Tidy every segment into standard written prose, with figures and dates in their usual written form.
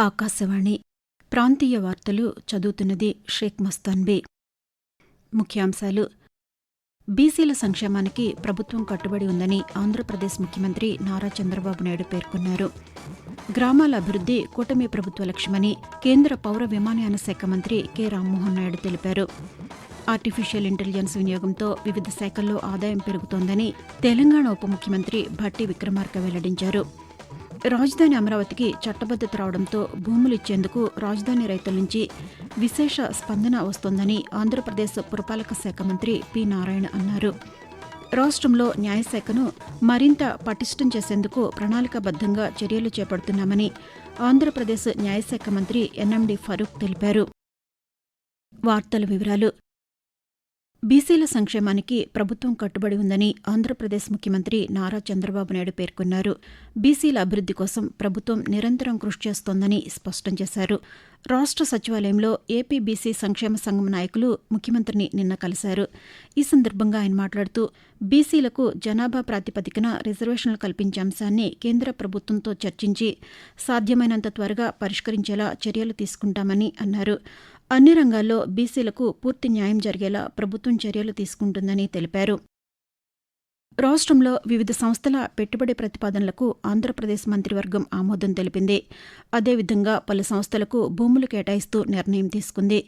ఆకాశవాణి ప్రాంతీయ వార్తలు చదువుతున్నది షేక్ మస్తాన్బీ. ముఖ్యాంశాలు: బీసీల సంక్షేమానికి ప్రభుత్వం కట్టుబడి ఉందని ఆంధ్రప్రదేశ్ ముఖ్యమంత్రి నారా చంద్రబాబు నాయుడు పేర్కొన్నారు. గ్రామాల అభివృద్ది కూటమి ప్రభుత్వ లక్ష్యమని కేంద్ర పౌర విమానయాన శాఖ మంత్రి కె రామ్మోహన్ నాయుడు తెలిపారు. ఆర్టిఫిషియల్ ఇంటెలిజెన్స్ వినియోగంతో వివిధ శాఖల్లో ఆదాయం పెరుగుతోందని తెలంగాణ ఉప ముఖ్యమంత్రి భట్టి విక్రమార్క వెల్లడించారు. రాజధాని అమరావతికి చట్టబద్దత రావడంతో భూములు ఇచ్చేందుకు రాజధాని రైతుల నుంచి విశేష స్పందన వస్తోందని ఆంధ్రప్రదేశ్ పురపాలక శాఖ మంత్రి పి నారాయణ అన్నారు. రాష్ట్రంలో న్యాయశాఖను మరింత పటిష్టం చేసేందుకు ప్రణాళికాబద్దంగా చర్యలు చేపడుతున్నామని ఆంధ్రప్రదేశ్ న్యాయశాఖ మంత్రి ఎన్ఎండి ఫరూక్ తెలిపారు. వార్తల వివరాలు: బీసీల సంక్షేమానికి ప్రభుత్వం కట్టుబడి ఉందని ఆంధ్రప్రదేశ్ ముఖ్యమంత్రి నారా చంద్రబాబు నాయుడు పేర్కొన్నారు. బీసీల అభివృద్ది కోసం ప్రభుత్వం నిరంతరం కృషి చేస్తోందని స్పష్టం చేశారు. రాష్ట్ర సచివాలయంలో ఏపీ బీసీ సంక్షేమ సంఘం నాయకులు ముఖ్యమంత్రిని నిన్న కలిశారు. ఈ సందర్భంగా ఆయన మాట్లాడుతూ బీసీలకు జనాభా ప్రాతిపదికన రిజర్వేషన్లు కల్పించే అంశాన్ని కేంద్ర ప్రభుత్వంతో చర్చించి సాధ్యమైనంత త్వరగా పరిష్కరించేలా చర్యలు తీసుకుంటామని అన్నారు. అన్ని రంగాల్లో బీసీలకు పూర్తి న్యాయం జరిగేలా ప్రభుత్వం చర్యలు తీసుకుంటుందని తెలిపారు. రాష్ట్రంలో వివిధ సంస్థల పెట్టుబడి ప్రతిపాదనలకు ఆంధ్రప్రదేశ్ మంత్రివర్గం ఆమోదం తెలిపింది. అదేవిధంగా పలు సంస్థలకు భూములు కేటాయిస్తూ నిర్ణయం తీసుకుంది.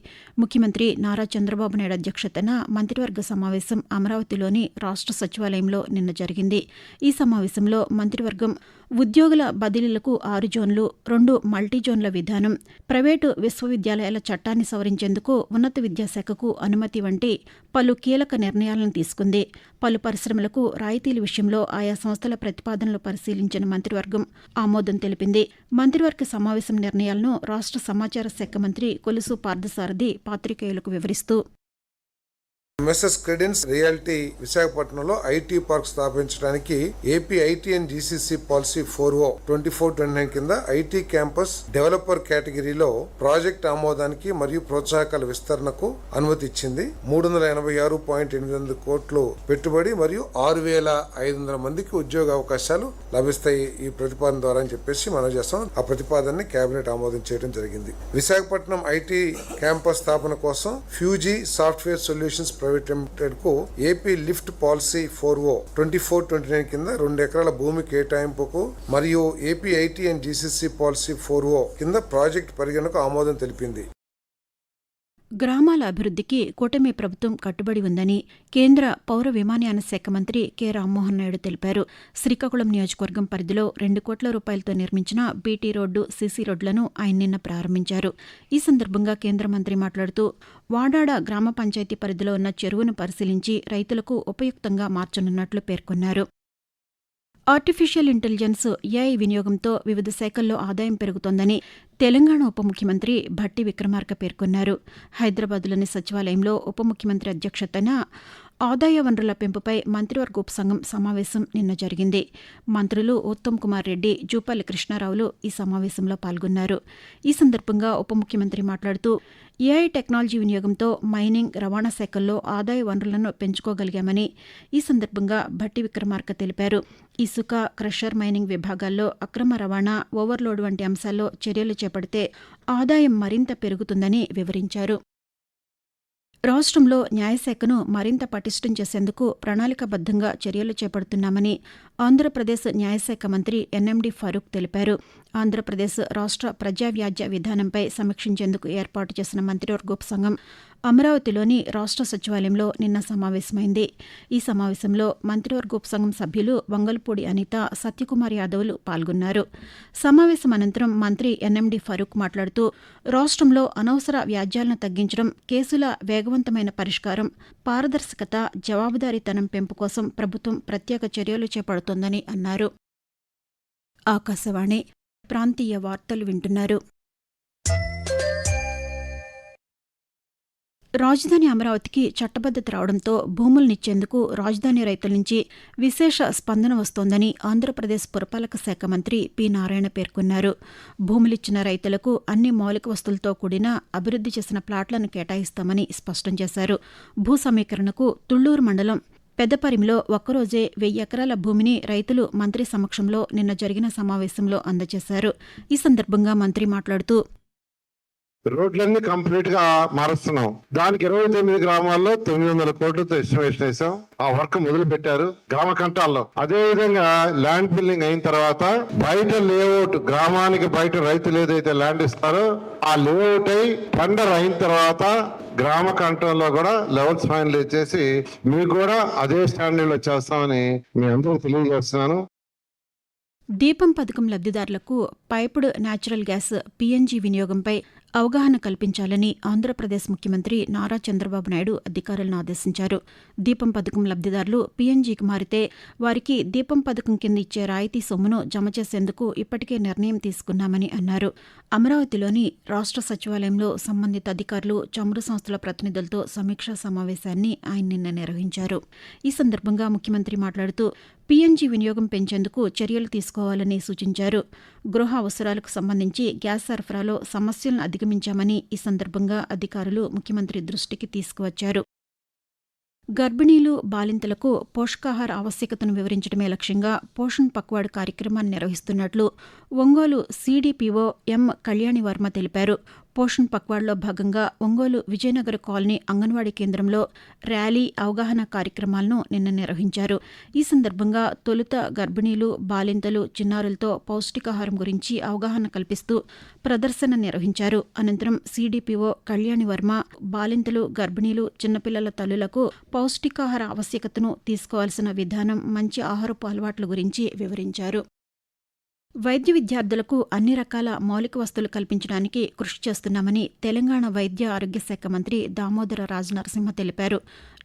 ముఖ్యమంత్రి నారా చంద్రబాబు నాయుడు అధ్యక్షతన మంత్రివర్గ సమావేశం అమరావతిలోని రాష్ట్ర సచివాలయంలో నిన్న జరిగింది. ఈ సమావేశంలో మంత్రివర్గం ఉద్యోగుల బదిలీలకు 6 జోన్లు, 2 మల్టీజోన్ల విధానం, ప్రైవేటు విశ్వవిద్యాలయాల చట్టాన్ని సవరించేందుకు ఉన్నత విద్యాశాఖకు అనుమతి వంటి పలు కీలక నిర్ణయాలను తీసుకుంది. పలు పరిశ్రమలకు రాయితీల విషయంలో ఆయా సంస్థల ప్రతిపాదనలు పరిశీలించిన మంత్రివర్గం ఆమోదం తెలిపింది. మంత్రివర్గ సమావేశం నిర్ణయాలను రాష్ట్ర సమాచార శాఖ మంత్రి కొలుసు పార్థసారథి పాత్రికేయులకు వివరిస్తూ, ఎంఎస్ఎస్ క్రెడెన్స్ రియాలిటీ విశాఖపట్నంలో ఐటీ పార్క్ స్థాపించడానికి AP IT and GCC policy 4O/2429 కింద ఐటీ క్యాంపస్ డెవలపర్ కేటగిరీలో ప్రాజెక్ట్ ఆమోదానికి మరియు ప్రోత్సాహకాల విస్తరణకు అనుమతి ఇచ్చింది. 386.8 కోట్లు పెట్టుబడి మరియు 6,500 మందికి ఉద్యోగ అవకాశాలు లభిస్తాయి ఈ ప్రతిపాదన ద్వారా అని చెప్పేసి మనం చేస్తాం. ఆ ప్రతిపాదనని కేబినెట్ ఆమోదం చేయడం జరిగింది. విశాఖపట్నం ఐటీ క్యాంపస్ స్థాపన కోసం Fuji software solutions private limited కు ఏపీ లిఫ్ట్ పాలసీ 4O/2429 కింద 2 ఎకరాల భూమి కేటాయింపుకు మరియు AP IT and GCC policy 4O కింద ప్రాజెక్టు పరిగణకు ఆమోదం తెలిపింది. గ్రామాల అభివృద్దికి కూటమి ప్రభుత్వం కట్టుబడి ఉందని కేంద్ర పౌర విమానయాన శాఖ మంత్రి కె రామ్మోహన్ నాయుడు తెలిపారు. శ్రీకాకుళం నియోజకవర్గం పరిధిలో 2 కోట్ల రూపాయలతో నిర్మించిన బీటీ రోడ్డు, సీసీ రోడ్లను ఆయన నిన్న ప్రారంభించారు. ఈ సందర్భంగా కేంద్ర మంత్రి మాట్లాడుతూ వాడాడ గ్రామ పంచాయతీ పరిధిలో ఉన్న చెరువును పరిశీలించి రైతులకు ఉపయుక్తంగా మార్చనున్నట్లు పేర్కొన్నారు. ఆర్టిఫిషియల్ ఇంటెలిజెన్స్ ఏఐ వినియోగంతో వివిధ శాఖల్లో ఆదాయం పెరుగుతోందని తెలంగాణ ఉప ముఖ్యమంత్రి భట్టి విక్రమార్క పేర్కొన్నారు. హైదరాబాద్లోని సచివాలయంలో ఉప ముఖ్యమంత్రి అధ్యక్షతన ఆదాయ వనరుల పెంపుపై మంత్రివర్గ ఉపసంఘం సమావేశం నిన్న జరిగింది. మంత్రులు ఉత్తమ్ కుమార్ రెడ్డి, జూపల్లి కృష్ణారావులు ఈ సమావేశంలో పాల్గొన్నారు. ఈ సందర్భంగా ఉప ముఖ్యమంత్రి మాట్లాడుతూ ఏఐ టెక్నాలజీ వినియోగంతో మైనింగ్, రవాణా శాఖల్లో ఆదాయ వనరులను పెంచుకోగలిగామని ఈ సందర్భంగా భట్టి విక్రమార్క తెలిపారు. ఇసుక, క్రషర్, మైనింగ్ విభాగాల్లో అక్రమ రవాణా, ఓవర్లోడ్ వంటి అంశాల్లో చర్యలు చేపడితే ఆదాయం మరింత పెరుగుతుందని వివరించారు. రాష్ట్రంలో న్యాయశాఖను మరింత పటిష్టం చేసేందుకు ప్రణాళికాబద్దంగా చర్యలు చేపడుతున్నామని ఆంధ్రప్రదేశ్ న్యాయశాఖ మంత్రి ఎన్ఎండి ఫరూక్ తెలిపారు. ఆంధ్రప్రదేశ్ రాష్ట్ర ప్రజా వ్యాజ్య విధానంపై సమీక్షించేందుకు ఏర్పాటు చేసిన మంత్రివర్గోపసంఘం అమరావతిలోని రాష్ట్ర సచివాలయంలో నిన్న సమావేశమైంది. ఈ సమావేశంలో మంత్రివర్గోపసంఘం సభ్యులు వంగల్పూడి అనిత, సత్యకుమార్ యాదవ్లు పాల్గొన్నారు. సమావేశం అనంతరం మంత్రి ఎన్ఎండి ఫరూక్ మాట్లాడుతూ రాష్ట్రంలో అనవసర వ్యాజ్యాలను తగ్గించడం, కేసుల వేగవంతమైన పరిష్కారం, పారదర్శకత, జవాబుదారీతనం పెంపు కోసం ప్రభుత్వం ప్రత్యేక చర్యలు చేపడుతోందని అన్నారు. ఆకాశవాణి ప్రాంతీయ వార్తలు వింటున్నారు. రాజధాని అమరావతికి చట్టబద్దత రావడంతో భూములనిచ్చేందుకు రాజధాని రైతుల నుంచి విశేష స్పందన వస్తోందని ఆంధ్రప్రదేశ్ పురపాలక శాఖ మంత్రి పి నారాయణ పేర్కొన్నారు. భూములిచ్చిన రైతులకు అన్ని మౌలిక వస్తువులతో కూడిన అభివృద్ది చేసిన ప్లాట్లను కేటాయిస్తామని స్పష్టం చేశారు. భూ సమీకరణకు తుళ్లూరు మండలం పెద్దపరిమిలో ఒక్కరోజే 1000 ఎకరాల భూమిని రైతులు మంత్రి సమక్షంలో నిన్న జరిగిన సమావేశంలో అందజేశారు. ఈ సందర్భంగా మంత్రి మాట్లాడుతూ రోడ్లన్నీ కంప్లీట్ గా మారుస్తున్నాం. దానికి 29 గ్రామాల్లో 900 కోట్లతో ఎస్టిమేషన్ వేసాం. ఆ వర్క్ మొదలు పెట్టారు గ్రామ కంటాల్లో. అదే విధంగా ల్యాండ్ బిల్డింగ్ అయిన తర్వాత బయట లేఅవుట్, గ్రామానికి బయట రైతులు ఏదైతే ల్యాండ్ ఇస్తారో ఆ లేఅవుట్ అయి టెండర్ అయిన తర్వాత గ్రామ కంట్రోల్లో కూడా లెవెల్స్ ఫైనల్ చేసి మీకు కూడా అదే స్టాండర్డ్ లో చేస్తామని మీ అందరూ తెలియజేస్తున్నాను. దీపం పథకం లబ్ధిదారులకు పైపుడ్ న్యాచురల్ గ్యాస్ పీఎన్జీ వినియోగంపై అవగాహన కల్పించాలని ఆంధ్రప్రదేశ్ ముఖ్యమంత్రి నారా చంద్రబాబు నాయుడు అధికారులను ఆదేశించారు. దీపం పథకం లబ్ధిదారులు పీఎన్జీకి మారితే వారికి దీపం పథకం కింద ఇచ్చే రాయితీ సొమ్మును జమ చేసేందుకు ఇప్పటికే నిర్ణయం తీసుకున్నామని అన్నారు. అమరావతిలోని రాష్ట్ర సచివాలయంలో సంబంధిత అధికారులు, చమురు సంస్థల ప్రతినిధులతో సమీక్షా సమావేశాన్ని ఆయన నిన్న నిర్వహించారు. ఈ సందర్భంగా ముఖ్యమంత్రి మాట్లాడుతూ పీఎన్జీ వినియోగం పెంచేందుకు చర్యలు తీసుకోవాలని సూచించారు. గృహ అవసరాలకు సంబంధించి గ్యాస్ సరఫరాలో సమస్యలను అధిగమించామని ఈ సందర్భంగా అధికారులు ముఖ్యమంత్రి దృష్టికి తీసుకువచ్చారు. గర్భిణీలు, బాలింతలకు పోషకాహార ఆవశ్యకతను వివరించడమే లక్ష్యంగా పోషణ్ పక్వాడ్ కార్యక్రమాన్ని నిర్వహిస్తున్నట్లు ఒంగోలు సీడీపీఓ ఎం కళ్యాణి వర్మ తెలిపారు. పోషణ్ పక్వాడ్లో భాగంగా ఒంగోలు విజయనగర కాలనీ అంగన్వాడీ కేంద్రంలో ర్యాలీ, అవగాహన కార్యక్రమాలను నిన్న నిర్వహించారు. ఈ సందర్భంగా తొలుత గర్భిణీలు, బాలింతలు, చిన్నారులతో పౌష్టికాహారం గురించి అవగాహన కల్పిస్తూ ప్రదర్శన నిర్వహించారు. అనంతరం సీడీపీఓ కళ్యాణి వర్మ బాలింతలు, గర్భిణీలు, చిన్నపిల్లల తల్లులకు పౌష్టికాహార ఆవశ్యకతను, తీసుకోవాల్సిన విధానం, మంచి ఆహారపు అలవాట్ల గురించి వివరించారు. వైద్య విద్యార్థులకు అన్ని రకాల మౌలిక వసతులు కల్పించడానికి కృషి చేస్తున్నామని తెలంగాణ వైద్య ఆరోగ్య శాఖ మంత్రి దామోదర రాజనరసింహ తెలిపారు.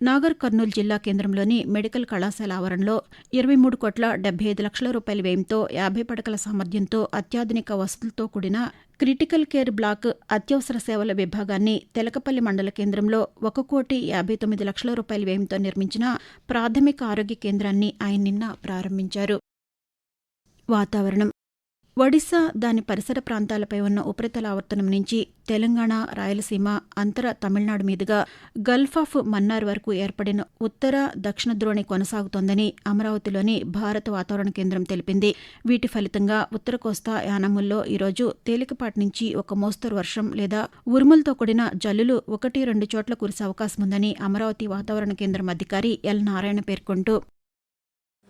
నాగర్ కర్నూలు జిల్లా కేంద్రంలోని మెడికల్ కళాశాల ఆవరణలో 23,75,00,000 రూపాయల వ్యయంతో 50 పడకల సామర్థ్యంతో అత్యాధునిక వసతులతో కూడిన క్రిటికల్ కేర్ బ్లాక్ అత్యవసర సేవల విభాగాన్ని తెలకపల్లి మండల కేంద్రంలో 1,59,00,000 రూపాయల వ్యయంతో నిర్మించిన ప్రాథమిక ఆరోగ్య కేంద్రాన్ని ఆయన నిన్న ప్రారంభించారు. వాతావరణం. ఒడిశా, దాని పరిసర ప్రాంతాలపై ఉన్న ఉపరితల ఆవర్తనం నుంచి తెలంగాణ, రాయలసీమ, అంతర తమిళనాడు మీదుగా గల్ఫ్ ఆఫ్ మన్నార్ వరకు ఏర్పడిన ఉత్తర, దక్షిణ ద్రోణి కొనసాగుతోందని అమరావతిలోని భారత వాతావరణ కేంద్రం తెలిపింది. వీటి ఫలితంగా ఉత్తర కోస్తా, యానాముల్లో ఈరోజు తేలికపాటి నుంచి ఒక మోస్తరు వర్షం లేదా ఉరుములతో కూడిన జల్లులు 1-2 చోట్ల కురిసే అవకాశం ఉందని అమరావతి వాతావరణ కేంద్రం అధికారి ఎల్ నారాయణ పేర్కొంటూ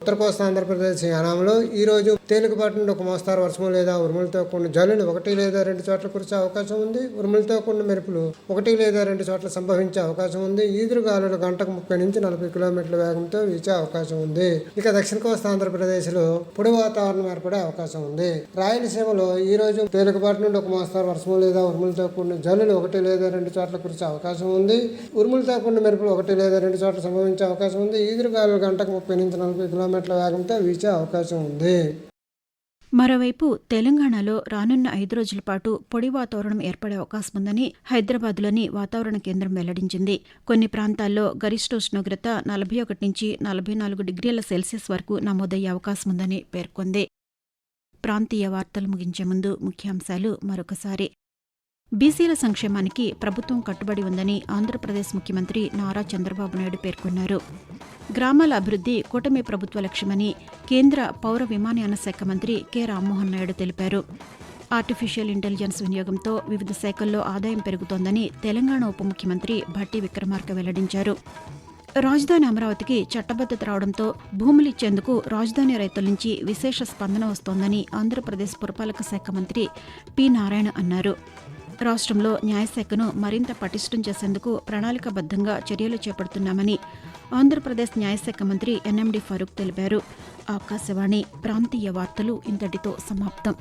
ఉత్తర కోస్తా ఆంధ్రప్రదేశ్ యానాంలో ఈరోజు తేలికపాటి నుండి ఒక మోస్తారు వర్షము లేదా ఉరుములతో కూడిన జల్లులు 1 లేదా 2 చోట్ల కురిసే అవకాశం ఉంది. ఉరుములతో కూడిన మెరుపులు 1 లేదా 2 చోట్ల సంభవించే అవకాశం ఉంది. ఈదురుగాలులు గంటకు 30 నుంచి 40 కిలోమీటర్ల వేగంతో వీచే అవకాశం ఉంది. ఇక దక్షిణ కోస్తా ఆంధ్రప్రదేశ్లో పొడి వాతావరణం ఏర్పడే అవకాశం ఉంది. రాయలసీమలో ఈరోజు తేలికపాటి నుండి ఒక మోస్తారు వర్షము లేదా ఉరుములతో కూడిన జల్లులు 1 లేదా 2 చోట్ల కురిసే అవకాశం ఉంది. ఉరుములతో కూడిన మెరుపులు 1 లేదా 2 చోట్ల సంభవించే అవకాశం ఉంది. ఈదురుగాలులు గంటకు 30 నుంచి 40 కిలోమీటర్ల వేగంతో వీచే అవకాశం ఉంది. మరోవైపు తెలంగాణలో రానున్న 5 రోజుల పాటు పొడి వాతావరణం ఏర్పడే అవకాశం ఉందని హైదరాబాద్లోని వాతావరణ కేంద్రం వెల్లడించింది. కొన్ని ప్రాంతాల్లో గరిష్ట ఉష్ణోగ్రత 41 నుంచి 44 డిగ్రీల సెల్సియస్ వరకు నమోదయ్యే అవకాశం ఉందని పేర్కొంది. ప్రాంతీయ వార్తలు ముగించే ముందు ముఖ్యాంశాలు మరొకసారి. బీసీల సంక్షేమానికి ప్రభుత్వం కట్టుబడి ఉందని ఆంధ్రప్రదేశ్ ముఖ్యమంత్రి నారా చంద్రబాబు నాయుడు పేర్కొన్నారు. గ్రామాల అభివృద్ధి కూటమి ప్రభుత్వ లక్ష్యమని కేంద్ర పౌర విమానయాన శాఖ మంత్రి కె రామ్మోహన్ నాయుడు తెలిపారు. ఆర్టిఫిషియల్ ఇంటెలిజెన్స్ వినియోగంతో వివిధ శాఖల్లో ఆదాయం పెరుగుతోందని తెలంగాణ ఉప ముఖ్యమంత్రి భట్టి విక్రమార్క వెల్లడించారు. రాజధాని అమరావతికి చట్టబద్దత రావడంతో భూములిచ్చేందుకు రాజధాని రైతుల నుంచి విశేష స్పందన వస్తోందని ఆంధ్రప్రదేశ్ పురపాలక శాఖ మంత్రి పి నారాయణ అన్నారు. రాష్ట్రంలో న్యాయశాఖను మరింత పటిష్టం చేసేందుకు ప్రణాళికాబద్దంగా చర్యలు చేపడుతున్నామని ఆంధ్రప్రదేశ్ న్యాయశాఖ మంత్రి ఎన్ఎండి ఫరూక్ తెలిపారు. ఆకాశవాణి ప్రాంతీయ వార్తలు ఇంతటితో సమాప్తం.